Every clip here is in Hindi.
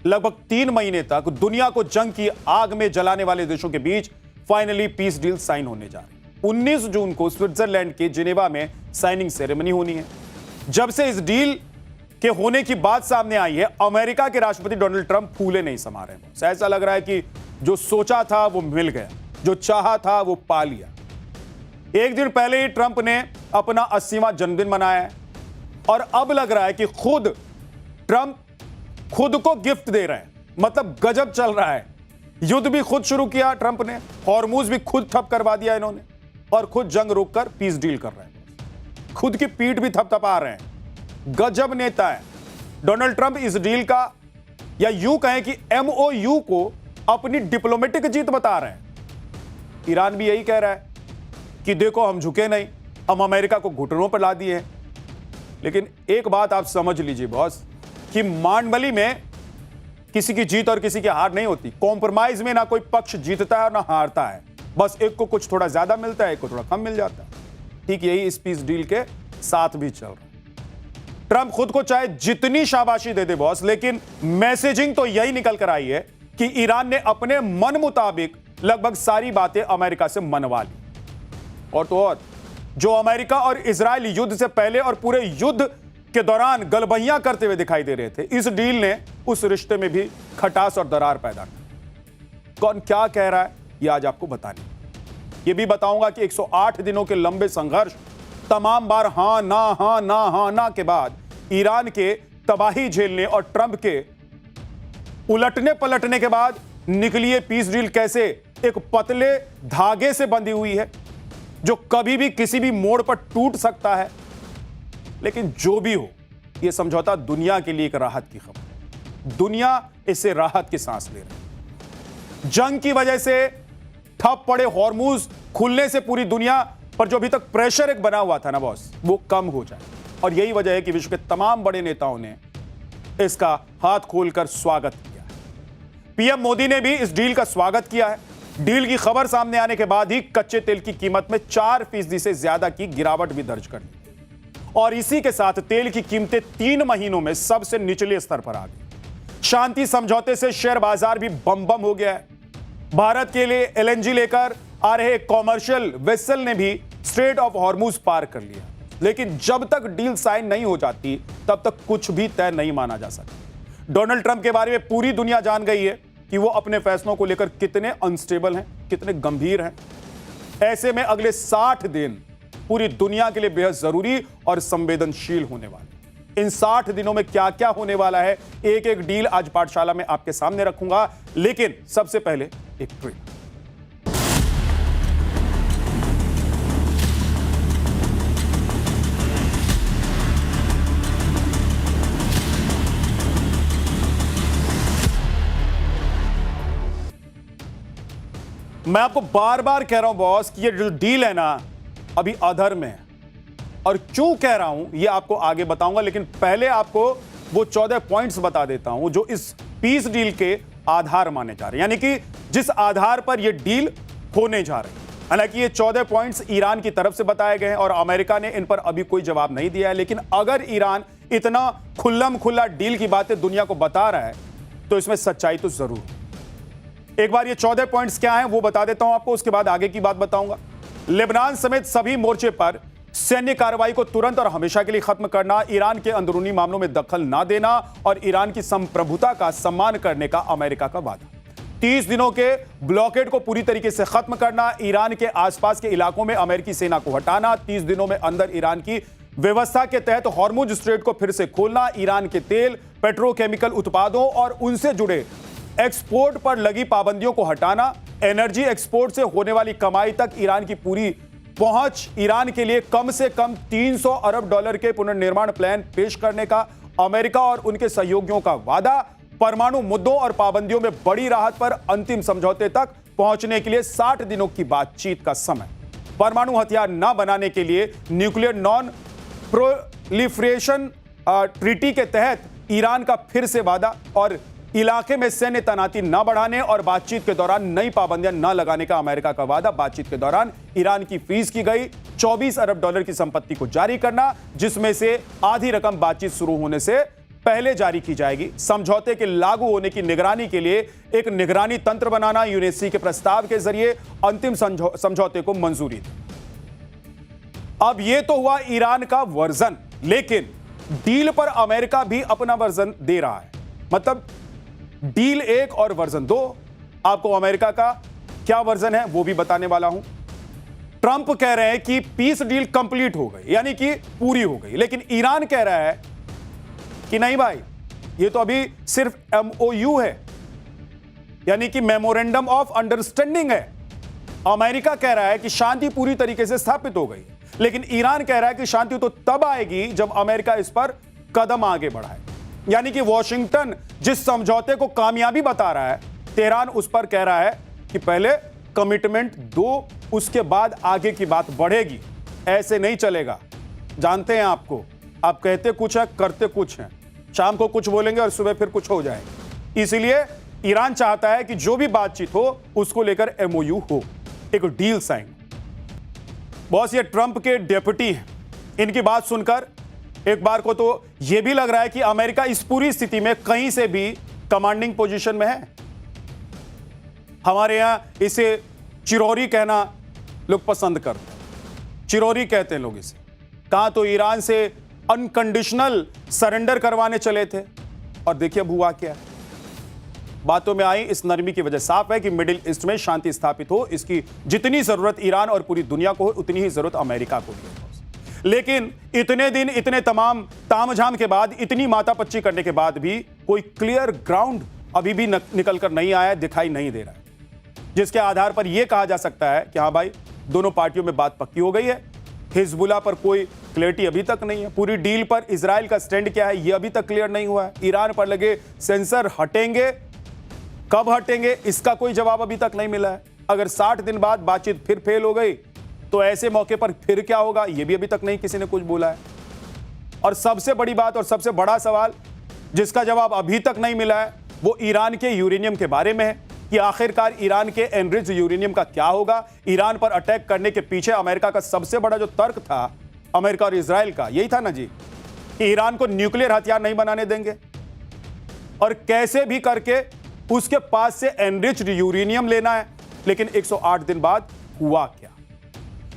लगभग 3 महीने तक दुनिया को जंग की आग में जलाने वाले देशों के बीच फाइनली पीस डील साइन होने जा रही है। 19 जून को स्विट्जरलैंड के जिनेवा में साइनिंग सेरेमनी होनी है। जब से इस डील के होने की बात सामने आई है, अमेरिका के राष्ट्रपति डोनाल्ड ट्रंप फूले नहीं समा रहे हैं। ऐसा लग रहा है कि जो सोचा था वो मिल गया, जो चाहा था वो पा लिया। एक दिन पहले ही ट्रंप ने अपना 80वां जन्मदिन मनाया है और अब लग रहा है कि खुद ट्रंप खुद को गिफ्ट दे रहे हैं। मतलब गजब चल रहा है। युद्ध भी खुद शुरू किया ट्रंप ने, हॉर्मूज भी खुद ठप करवा दिया इन्होंने और खुद जंग रोककर पीस डील कर रहे हैं। खुद की पीठ भी थपथपा रहे हैं। गजब नेता है डोनाल्ड ट्रंप। इस डील का या यूं कहें कि MOU को अपनी डिप्लोमेटिक जीत बता रहे हैं। ईरान भी यही कह रहा है कि देखो हम झुके नहीं, हम अमेरिका को घुटनों पर ला दिए हैं। लेकिन एक बात आप समझ लीजिए बॉस कि मांडमली में किसी की जीत और किसी की हार नहीं होती। कॉम्प्रोमाइज में ना कोई पक्ष जीतता है और ना हारता है। बस एक को कुछ थोड़ा ज्यादा मिलता है, एक को थोड़ा कम मिल जाता है। ठीक यही इस पीस डील के साथ भी चल रहा है। ट्रंप खुद को चाहे जितनी शाबाशी दे दे बॉस, लेकिन मैसेजिंग तो यही निकल कर आई है कि ईरान ने अपने मन मुताबिक लगभग सारी बातें अमेरिका से मनवा ली। और तो और जो अमेरिका और इजराइल युद्ध से पहले और पूरे युद्ध के दौरान गलबहियां करते हुए दिखाई दे रहे थे, इस डील ने उस रिश्ते में भी खटास और दरार पैदा की। कौन क्या कह रहा है यह आज आपको बताने, यह भी बताऊंगा कि 108 दिनों के लंबे संघर्ष, तमाम बार हां ना के बाद ईरान के तबाही झेलने और ट्रंप के उलटने पलटने के बाद निकली ये पीस डील कैसे एक पतले धागे से बंधी हुई है, जो कभी भी किसी भी मोड़ पर टूट सकता है। लेकिन जो भी हो, यह समझौता दुनिया के लिए एक राहत की खबर। दुनिया इससे राहत की सांस ले रही है। जंग की वजह से ठप पड़े हॉर्मूज खुलने से पूरी दुनिया पर जो अभी तक प्रेशर एक बना हुआ था ना बॉस, वो कम हो जाए। और यही वजह है कि विश्व के तमाम बड़े नेताओं ने इसका हाथ खोलकर स्वागत किया है। पीएम मोदी ने भी इस डील का स्वागत किया है। डील की खबर सामने आने के बाद ही कच्चे तेल की कीमत में 4% से ज्यादा की गिरावट भी दर्ज कर ली और इसी के साथ तेल की कीमतें 3 महीनों में सबसे निचले स्तर पर आ गई। शांति समझौते से शेयर बाजार भी बम बम हो गया है। भारत के लिए LNG लेकर आ रहे कॉमर्शियल वेसल ने भी स्ट्रेट ऑफ हॉर्मूज पार कर लिया। लेकिन जब तक डील साइन नहीं हो जाती तब तक कुछ भी तय नहीं माना जा सकता। डोनाल्ड ट्रंप के बारे में पूरी दुनिया जान गई है कि वो अपने फैसलों को लेकर कितने अनस्टेबल हैं, कितने गंभीर हैं। ऐसे में अगले 60 दिन पूरी दुनिया के लिए बेहद जरूरी और संवेदनशील होने वाले। इन 60 दिनों में क्या क्या होने वाला है, एक एक डील आज पाठशाला में आपके सामने रखूंगा। लेकिन सबसे पहले एक ट्रेलर। मैं आपको बार बार कह रहा हूं बॉस कि ये जो डील है ना, अभी अधर्म है। और क्यों कह रहा हूं ये आपको आगे बताऊंगा, लेकिन पहले आपको वो 14 पॉइंट्स बता देता हूं जो इस पीस डील के आधार माने जा रहे हैं, यानी कि जिस आधार पर ये डील होने जा रही है। हालांकि ये 14 पॉइंट्स ईरान की तरफ से बताए गए हैं और अमेरिका ने इन पर अभी कोई जवाब नहीं दिया है। लेकिन अगर ईरान इतना खुल्लम खुल्ला डील की बातें दुनिया को बता रहा है तो इसमें सच्चाई तो जरूर है। एक बार ये 14 पॉइंट्स क्या हैं वो बता देता हूं आपको, उसके बाद आगे की बात बताऊंगा। लेबनान समेत सभी मोर्चे पर सैन्य कार्रवाई को तुरंत और हमेशा के लिए खत्म करना, ईरान के अंदरूनी मामलों में दखल ना देना और ईरान की संप्रभुता का सम्मान करने का अमेरिका का वादा। 30 दिनों के ब्लॉकेड को पूरी तरीके से खत्म करना, ईरान के आसपास के इलाकों में अमेरिकी सेना को हटाना, 30 दिनों में अंदर ईरान की व्यवस्था के तहत हॉर्मुज स्ट्रेट को फिर से खोलना, ईरान के तेल, पेट्रोकेमिकल उत्पादों और उनसे जुड़े एक्सपोर्ट पर लगी पाबंदियों को हटाना, एनर्जी एक्सपोर्ट से होने वाली कमाई तक ईरान की पूरी पहुंच, ईरान के लिए कम से कम $300 अरब के पुनर्निर्माण प्लान पेश करने का अमेरिका और उनके सहयोगियों का वादा, परमाणु मुद्दों और पाबंदियों में बड़ी राहत पर अंतिम समझौते तक पहुंचने के लिए 60 दिनों की बातचीत का समय, परमाणु हथियार न बनाने के लिए न्यूक्लियर नॉन प्रोलिफरेशन ट्रीटी के तहत ईरान का फिर से वादा और इलाके में सैन्य तैनाती न बढ़ाने और बातचीत के दौरान नई पाबंदियां न लगाने का अमेरिका का वादा। बातचीत के दौरान ईरान की फ्रीज की गई $24 अरब की संपत्ति को जारी करना, जिसमें से आधी रकम बातचीत शुरू होने से पहले जारी की जाएगी। समझौते के लागू होने की निगरानी के लिए एक निगरानी तंत्र बनाना, यूएनएससी के प्रस्ताव के जरिए अंतिम समझौते को मंजूरी दी। अब यह तो हुआ ईरान का वर्जन, लेकिन डील पर अमेरिका भी अपना वर्जन दे रहा है। मतलब डील 1 और वर्जन 2। आपको अमेरिका का क्या वर्जन है वो भी बताने वाला हूं। ट्रंप कह रहे हैं कि पीस डील कंप्लीट हो गई, यानी कि पूरी हो गई, लेकिन ईरान कह रहा है कि नहीं भाई, ये तो अभी सिर्फ MOU है, यानी कि मेमोरेंडम ऑफ अंडरस्टैंडिंग है। अमेरिका कह रहा है कि शांति पूरी तरीके से स्थापित हो गई, लेकिन ईरान कह रहा है कि शांति तो तब आएगी जब अमेरिका इस पर कदम आगे बढ़ाए। यानी कि वॉशिंगटन जिस समझौते को कामयाबी बता रहा है, तेहरान उस पर कह रहा है कि पहले कमिटमेंट दो, उसके बाद आगे की बात बढ़ेगी। ऐसे नहीं चलेगा, जानते हैं आपको, आप कहते कुछ है करते कुछ हैं, शाम को कुछ बोलेंगे और सुबह फिर कुछ हो जाएगा। इसलिए ईरान चाहता है कि जो भी बातचीत हो उसको लेकर MOU हो, एक डील साइन। बॉस, ये ट्रंप के डेप्यूटी हैं, इनकी बात सुनकर एक बार को तो यह भी लग रहा है कि अमेरिका इस पूरी स्थिति में कहीं से भी कमांडिंग पोजीशन में है। हमारे यहां इसे चिरौरी कहना लोग पसंद करते हैं, चिरौरी कहते हैं लोग इसे। कहां तो ईरान से अनकंडीशनल सरेंडर करवाने चले थे, और देखिए अब हुआ क्या। बातों में आई इस नरमी की वजह साफ है कि मिडिल ईस्ट में शांति स्थापित हो, इसकी जितनी जरूरत ईरान और पूरी दुनिया को हो, उतनी ही जरूरत अमेरिका को भी है। लेकिन इतने दिन, इतने तमाम तामझाम के बाद, इतनी मातापच्ची करने के बाद भी कोई क्लियर ग्राउंड अभी भी निकल कर नहीं आया, दिखाई नहीं दे रहा है, जिसके आधार पर यह कहा जा सकता है कि हां भाई, दोनों पार्टियों में बात पक्की हो गई है। हिजबुल्लाह पर कोई क्लियरिटी अभी तक नहीं है। पूरी डील पर इजराइल का स्टैंड क्या है यह अभी तक क्लियर नहीं हुआ है। ईरान पर लगे सेंसर हटेंगे, कब हटेंगे इसका कोई जवाब अभी तक नहीं मिला है। अगर 60 दिन बाद बातचीत फिर फेल हो गई तो ऐसे मौके पर फिर क्या होगा, यह भी अभी तक नहीं किसी ने कुछ बोला है। और सबसे बड़ी बात और सबसे बड़ा सवाल जिसका जवाब अभी तक नहीं मिला है, वो ईरान के यूरेनियम के बारे में है कि आखिरकार ईरान के एनरिच्ड यूरेनियम का क्या होगा। ईरान पर अटैक करने के पीछे अमेरिका का सबसे बड़ा जो तर्क था, अमेरिका और इजराइल का, यही था ना जी, कि ईरान को न्यूक्लियर हथियार नहीं बनाने देंगे और कैसे भी करके उसके पास से एनरिच्ड यूरेनियम लेना है। लेकिन 108 दिन बाद हुआ क्या?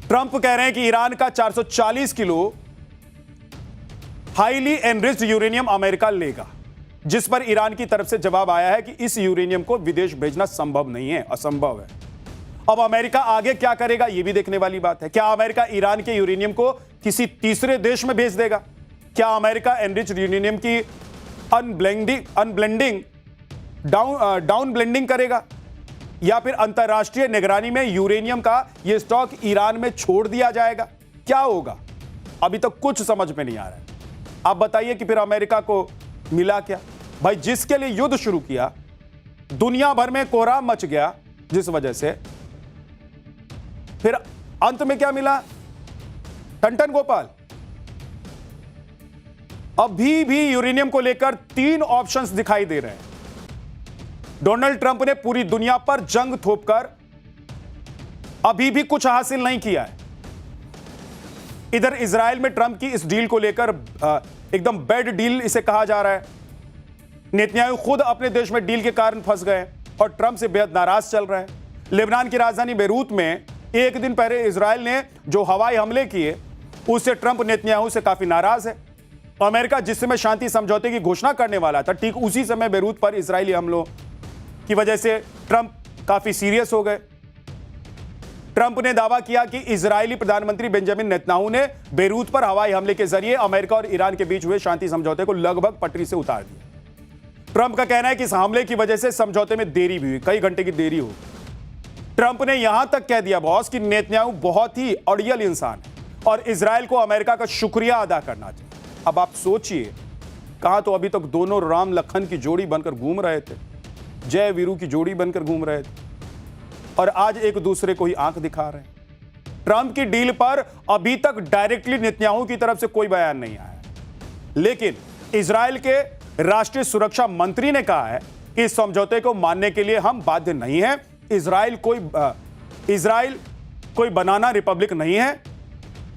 ट्रंप कह रहे हैं कि ईरान का 440 kilo highly enriched uranium America लेगा, जिस पर ईरान की तरफ से जवाब आया है कि इस यूरेनियम को विदेश भेजना संभव नहीं है, असंभव है। अब अमेरिका आगे क्या करेगा यह भी देखने वाली बात है। क्या अमेरिका ईरान के यूरेनियम को किसी तीसरे देश में भेज देगा? क्या अमेरिका एनरिच्ड यूरेनियम की अनब्लेंडिंग डाउन ब्लेंडिंग करेगा, या फिर अंतरराष्ट्रीय निगरानी में यूरेनियम का यह स्टॉक ईरान में छोड़ दिया जाएगा? क्या होगा अभी तक कुछ समझ में नहीं आ रहा है। आप बताइए कि फिर अमेरिका को मिला क्या? भाई, जिसके लिए युद्ध शुरू किया, दुनिया भर में कोहराम मच गया, जिस वजह से फिर अंत में क्या मिला? टन गोपाल। अभी भी यूरेनियम को लेकर 3 ऑप्शंस दिखाई दे रहे हैं। डोनाल्ड ट्रंप ने पूरी दुनिया पर जंग थोपकर अभी भी कुछ हासिल नहीं किया है। इधर इजराइल में ट्रंप की इस डील को लेकर एकदम बैड डील इसे कहा जा रहा है। नेतन्याहू खुद अपने देश में डील के कारण फंस गए और ट्रंप से बेहद नाराज चल रहा है। लेबनान की राजधानी बेरूत में एक दिन पहले इजराइल ने जो हवाई हमले किए, उससे ट्रंप नेतन्याहू से काफी नाराज है। अमेरिका जिस समय शांति समझौते की घोषणा करने वाला था, ठीक उसी समय बेरूत पर इजरायली हमलों की वजह से ट्रंप काफी सीरियस हो गए। ट्रंप ने दावा किया कि इजरायली प्रधानमंत्री बेंजामिन नेतन्याहू ने बेरूत पर हवाई हमले के जरिए अमेरिका और ईरान के बीच हुए शांति समझौते को लगभग पटरी से उतार दिया। ट्रंप का कहना है कि इस हमले की वजह से समझौते में देरी भी हुई, कई घंटे की देरी हो। ट्रंप ने यहां तक कह दिया बॉस कि नेतन्याहू बहुत ही अड़ियल इंसान है और इजरायल को अमेरिका का शुक्रिया अदा करना चाहिए। अब आप सोचिए, कहां तो अभी तक दोनों राम लखन की जोड़ी बनकर घूम रहे थे, जय वीरू की जोड़ी बनकर घूम रहे थे, और आज एक दूसरे को ही आंख दिखा रहे हैं। ट्रंप की डील पर अभी तक डायरेक्टली नेतन्याहू की तरफ से कोई बयान नहीं आया, लेकिन इजरायल के राष्ट्रीय सुरक्षा मंत्री ने कहा है कि इस समझौते को मानने के लिए हम बाध्य नहीं हैं। इजरायल कोई बनाना रिपब्लिक नहीं है।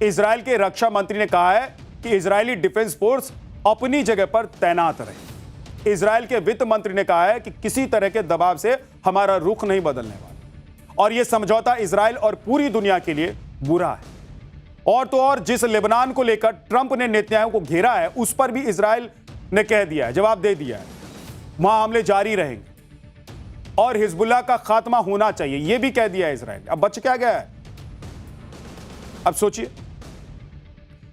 इजरायल के रक्षा मंत्री ने कहा है कि इजरायली डिफेंस फोर्स अपनी जगह पर तैनात रहे। इजराइल के वित्त मंत्री ने कहा है कि किसी तरह के दबाव से हमारा रुख नहीं बदलने वाला और यह समझौता इजराइल और पूरी दुनिया के लिए बुरा है। और तो और जिस लेबनान को लेकर ट्रंप ने नेतन्याहू को घेरा है, उस पर भी इजराइल ने कह दिया है, जवाब दे दिया है, वहां हमले जारी रहेंगे और हिजबुल्लाह का खात्मा होना चाहिए, यह भी कह दिया है इजराइल। अब बच क्या गया है? अब सोचिए,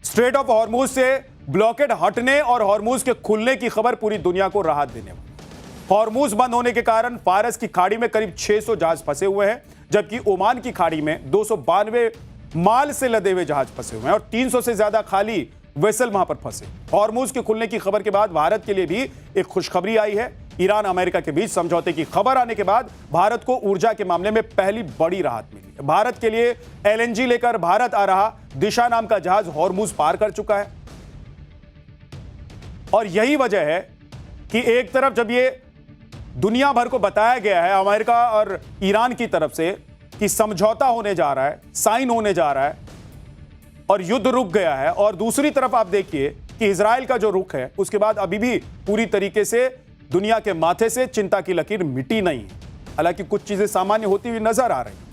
स्ट्रेट ऑफ हॉर्मुज से ब्लॉकेड हटने और हॉर्मुज के खुलने की खबर पूरी दुनिया को राहत देने वाली। हॉर्मुज बंद होने के कारण फारस की खाड़ी में करीब 600 जहाज फंसे हुए हैं, जबकि ओमान की खाड़ी में 292 माल से लदे हुए जहाज फंसे हुए हैं और 300 से ज्यादा खाली वेसल वहां पर फंसे। हॉर्मुज के खुलने की खबर के बाद भारत के लिए भी एक खुशखबरी आई है। ईरान अमेरिका के बीच समझौते की खबर आने के बाद भारत को ऊर्जा के मामले में पहली बड़ी राहत मिली है। भारत के लिए एलएनजी लेकर भारत आ रहा दिशा नाम का जहाज हॉर्मुज पार कर चुका है और यही वजह है कि एक तरफ जब ये दुनिया भर को बताया गया है अमेरिका और ईरान की तरफ से कि समझौता होने जा रहा है, साइन होने जा रहा है और युद्ध रुक गया है, और दूसरी तरफ आप देखिए कि इजराइल का जो रुख है उसके बाद अभी भी पूरी तरीके से दुनिया के माथे से चिंता की लकीर मिटी नहीं है। हालांकि कुछ चीजें सामान्य होती हुई नजर आ रही हैं।